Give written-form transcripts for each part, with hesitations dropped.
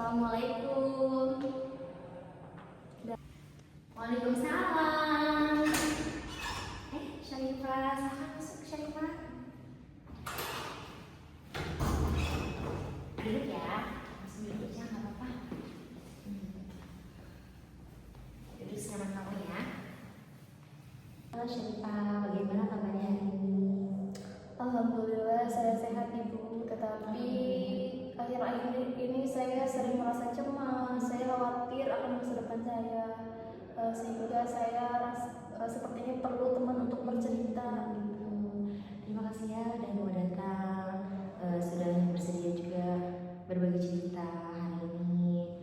Assalamualaikum. Waalaikumsalam. Syarifah, silahkan masuk Syarifah. Duduk ya, langsung duduk aja nggak apa-apa. Duduk senyaman kamu ya. Halo Syarifah, bagaimana kabarnya hari ini? Alhamdulillah saya sehat Ibu, tetapi akhir-akhir ini saya sering merasa cemas, saya khawatir akan masa depan saya, sehingga saya sepertinya perlu teman untuk bercerita. Gitu. Terima kasih ya udah mau datang, sudah bersedia juga berbagi cerita hari ini.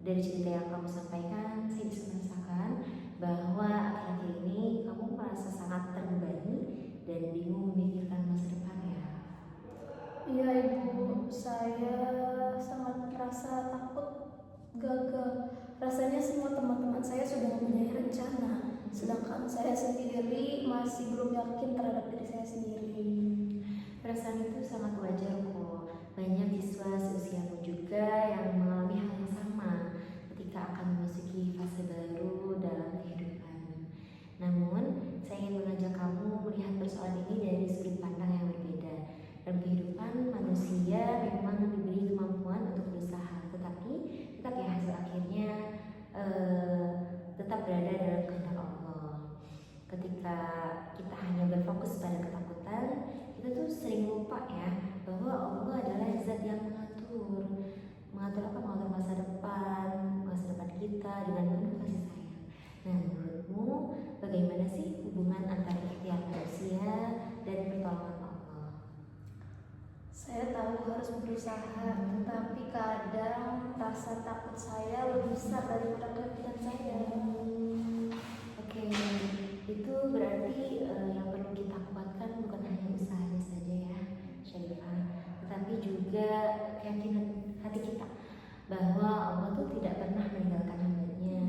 Dari cerita yang kamu sampaikan, saya bisa merasakan bahwa akhir-akhir ini kamu merasa sangat terbebani dan bingung memikirkan masa depan ya. Iya Ibu, saya sangat merasa takut gagal. Rasanya semua teman-teman saya sudah mempunyai rencana, sedangkan saya sendiri masih belum yakin terhadap diri saya sendiri. Perasaan itu sangat wajar kok. Banyak siswa seusiamu juga yang mengalami hal yang sama ketika akan memasuki fase baru dalam kehidupan. Namun, saya ingin mengajak kamu melihat persoalan ini dari sudut pandang yang berbeda. Dalam kehidupan manusia memang diberi kemampuan untuk berusaha, tetapi tetap ya hasil akhirnya tetap berada dalam kehendak Allah. Ketika kita hanya berfokus pada ketakutan, kita tuh sering lupa ya bahwa Allah adalah zat yang mengatur apa? Mengatur masa depan kita dengan penuh kasih sayang. Nah, menurutmu bagaimana sih hubungan antara ikhtiar manusia dan pertolongan Allah? Saya tahu harus berusaha, tetapi kadang rasa takut saya lebih besar daripada keinginan saya. Oke, itu berarti yang perlu kita kuatkan bukan hanya usahanya saja ya, Syarifah, tetapi juga keyakinan hati kita bahwa Allah tuh tidak pernah meninggalkan hamba-Nya.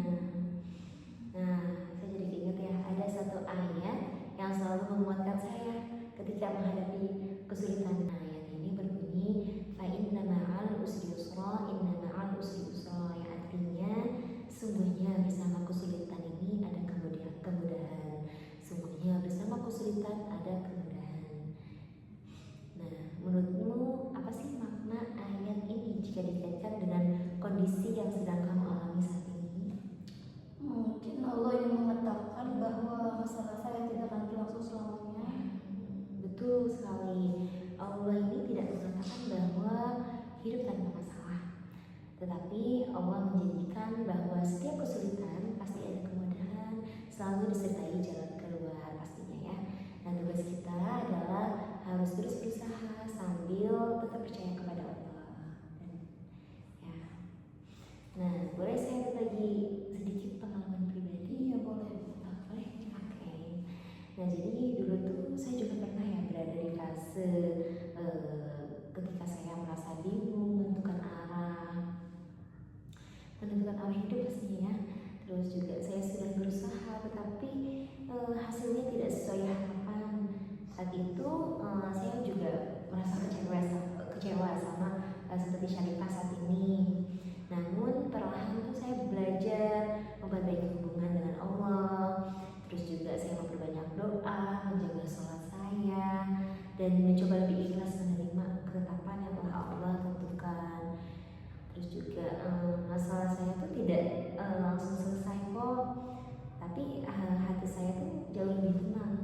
Nah, saya jadi ingat ya, ada satu ayat yang selalu menguatkan saya ketika menghadapi kesulitan. Ayat ini berbunyi, fa inna ma'al usri yusra, inna ma'al usri yusra, yang artinya sungguhnya bersama kesulitan ini ada kemudahan. Sungguhnya bersama kesulitan ada kemudahan. Nah, menurutmu apa sih makna ayat ini jika dikaitkan dengan kondisi yang sedang kamu alami saat ini? Mungkin Allah yang mengatakan bahwa masalah saya tidak akan berlangsung selamanya. Betul sekali. Allah ini tidak mengatakan bahwa hidup tanpa masalah, tetapi Allah menjanjikan bahwa setiap kesulitan pasti ada kemudahan, selalu disertai jalan keluar pastinya ya. Nah, tugas kita adalah harus terus berusaha sambil tetap percaya kepada Allah. Ya. Nah, boleh saya berbagi sedikit pengalaman pribadi? Iya boleh. Boleh? Oke. Nah, jadi dulu tuh saya juga pernah ya berada di fase ketika saya merasa bingung menentukan arah hidup pastinya ya. Terus juga saya sudah berusaha tetapi hasilnya tidak sesuai harapan. Saat itu saya juga merasa kecewa sama seperti Syarifah saat ini. Namun perlahan tuh saya belajar memperbaiki hubungan dengan Allah. Terus juga saya memperbanyak doa, menjaga sholat saya, dan mencoba lebih ikhlas menerima ketetapan yang telah Allah tentukan. Terus juga masalah saya tuh tidak langsung selesai kok, tapi hati saya tuh jauh lebih tenang.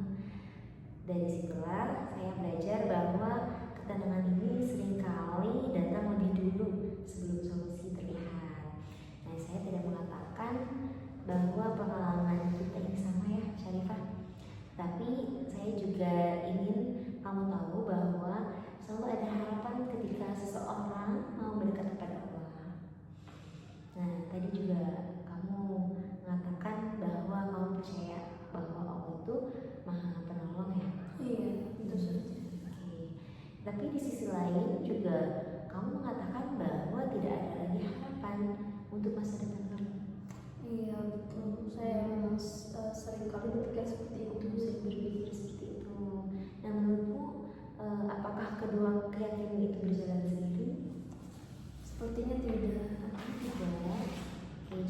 Dari situlah saya belajar bahwa ketenangan ini seringkali datang lebih dulu sebelum solusi terlihat. Nah, saya tidak mengatakan bahwa pengalaman kita ini sama ya, Syarifah, tapi saya juga ingin kamu tahu bahwa selalu ada harapan ketika seseorang mau mendekat kepada Allah. Nah, tadi juga kamu mengatakan bahwa kamu percaya bahwa Allah itu Maha Penolong ya? Iya, itu saja. Oke. Tapi di sisi lain juga kamu mengatakan bahwa tidak ada lagi harapan untuk masa depan kamu. Iya betul, saya memang sering kali berpikir seperti itu. Sering berpikir seperti itu. Nah, menurutmu apakah kedua keyakinan itu berjalan sendiri? Sepertinya tidak.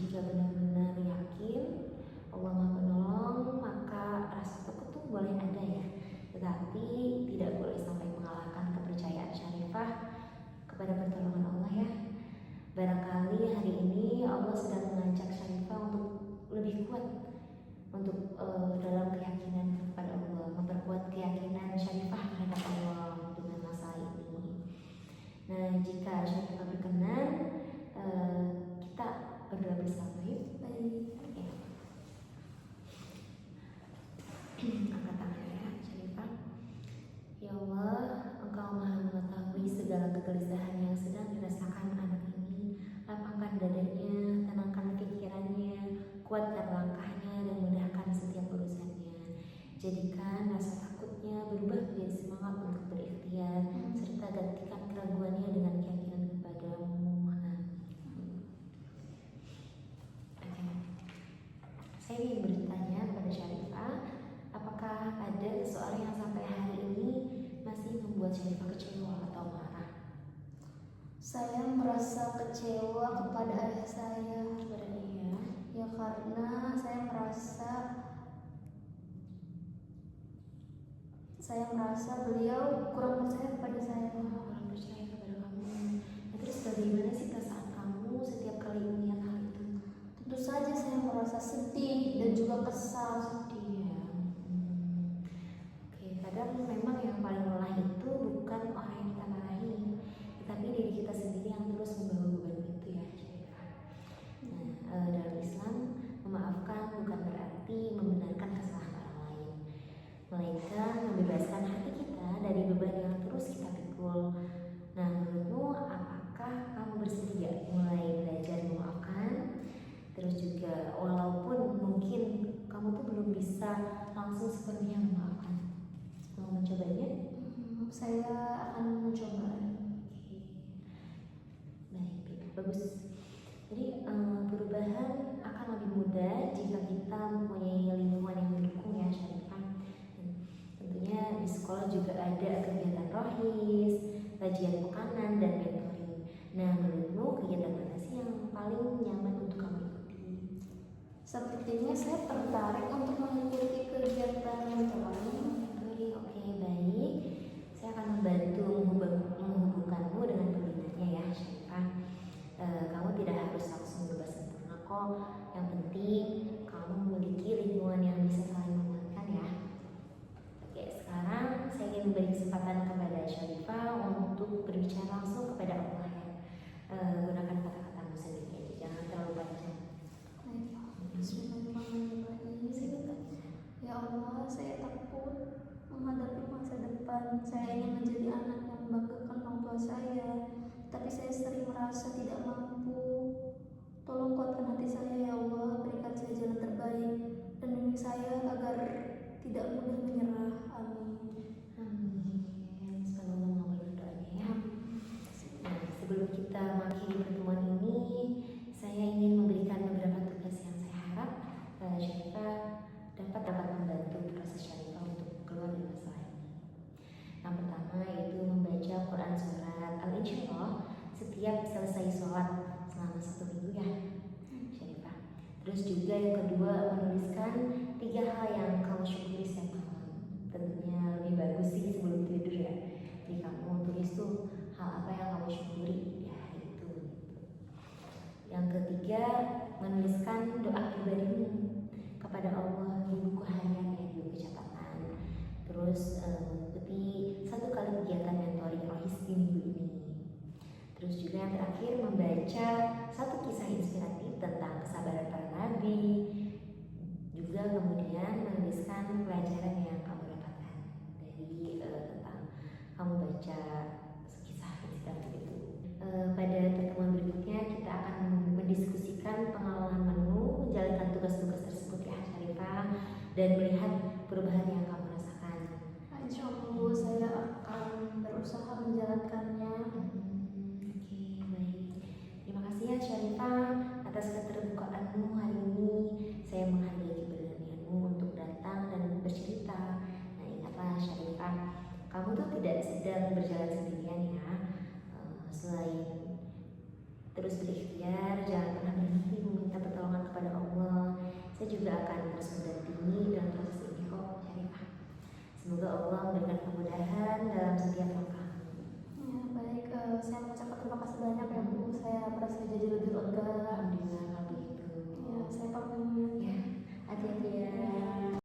jika benar-benar yakin Allah Maha Penolong, maka rasa takut tuh boleh ada ya, tetapi tidak boleh sampai mengalahkan kepercayaan Syarifah kepada pertolongan Allah ya. Barangkali hari ini Allah sedang mengajak Syarifah untuk lebih kuat untuk dalam keyakinan kepada Allah, memperkuat keyakinan Syarifah terhadap Allah dengan masalah ini. Nah, jika Syarifah berkenan, kita berdoa bersama yuk. Baik. Ya. Angkat tangan ya, Syarifah. Ya Allah, Engkau Maha mengetahui segala kegelisahan yang sedang dirasakan anak ini. Lapangkan dadanya, tenangkan pikirannya, kuatkan langkahnya, dan mudahkan setiap urusannya. Jadikan rasa takutnya berubah menjadi semangat untuk berikhtiar, serta gantikan keraguannya dengan keyakinan kepadamu. Saya ingin bertanya kepada Syarifah, apakah ada seseorang yang sampai hari ini masih membuat Syarifah kecewa atau marah? Saya merasa kecewa kepada ayah saya. Kepada dia? Ya, karena saya merasa beliau kurang percaya kepada saya. Kurang percaya kepada kamu. Nah, terus bagaimana sih perasaan kamu setiap kali melihat hal itu? Tentu saja saya merasa sedih dan juga kesal. Sedih ya. Oke, kadang memang yang paling lelah itu bukan orang yang kita marahi, tetapi diri kita sendiri yang terus membawa beban itu ya, Syarifah. Nah, dalam Islam memaafkan bukan berarti membenarkan kesalahan orang lain, melainkan membebaskan hati kita dari beban yang terus kita pikul. Nah, menurutmu apakah kamu bersedia mulai belajar memaafkan? Terus juga walaupun mungkin kamu tuh belum bisa langsung sepenuhnya memaafkan, mau mencobanya? Saya akan mencoba. Oke. Baik, bagus. Jadi perubahan akan lebih mudah jika kita mempunyai lingkungan yang mendukung ya, Syarifah. Tentunya di sekolah juga ada kegiatan rohis, kajian pekanan, dan mentoring. Nah, menurutmu kegiatan mana sih yang paling nyaman untuk kamu ikuti? Sepertinya saya tertarik untuk mengikuti kegiatan mentoring. Oke, baik. Saya akan membantu menghubungkanmu dengan pembinanya ya, Syarifah. Kamu tidak harus langsung berubah sempurna kok. Yang penting kamu memiliki lingkungan yang bisa saling menguatkan ya. Oke, sekarang saya ingin memberi kesempatan kepada Syarifah untuk berbicara langsung kepada Allah ya. Gunakan kata-katamu sendiri aja, jangan terlalu panjang. Bismillahirrahmanirrahim. Ya Allah, saya takut menghadapi masa depan. Saya ingin menjadi anak yang membanggakan orang tua saya, tapi saya sering merasa tidak mampu. Tolong kuatkan hati saya ya Allah, berikan saya jalan terbaik dan bimbing saya agar tidak mudah menyerah. Amin. Amin. Semoga mengabulkan doanya ya. Nah, sebelum kita mengakhiri pertemuan ini, saya ingin memberikan beberapa tugas yang saya harap Syarifah dapat membantu proses Syarifah untuk keluar dari masalah ini. Yang pertama yaitu membaca Quran surat Al-Insyirah setiap selesai sholat selama 1 minggu ya, Syarifah. Terus juga yang kedua, menuliskan 3 hal yang kamu syukuri setiap malam. Tentunya lebih bagus sih sebelum tidur ya. Jadi kamu tulis tuh hal apa yang kamu syukuri di hari itu. Yang ketiga, menuliskan doa pribadimu kepada Allah di buku harian ya, di buku catatan. Terus mengikuti 1 kali kegiatan mentoring rohis di minggu ini. Terus juga yang terakhir, membaca 1 kisah inspiratif tentang kesabaran para nabi. Juga kemudian menuliskan pelajaran yang kamu dapatkan dari tentang kamu baca kisah inspiratif itu. Pada pertemuan berikutnya kita akan mendiskusikan pengalamanmu menjalankan tugas-tugas tersebut ya, Syarifah, dan melihat perubahan yang kamu rasakan. Insya Allah saya akan berusaha menjalankannya. Oke, baik. Terima kasih ya Syarifah atas keterbukaanmu hari ini. Saya menghargai keberanianmu untuk datang dan bercerita. Nah, ingatlah Syarifah, kamu tuh tidak sedang berjalan sendirian ya. Selain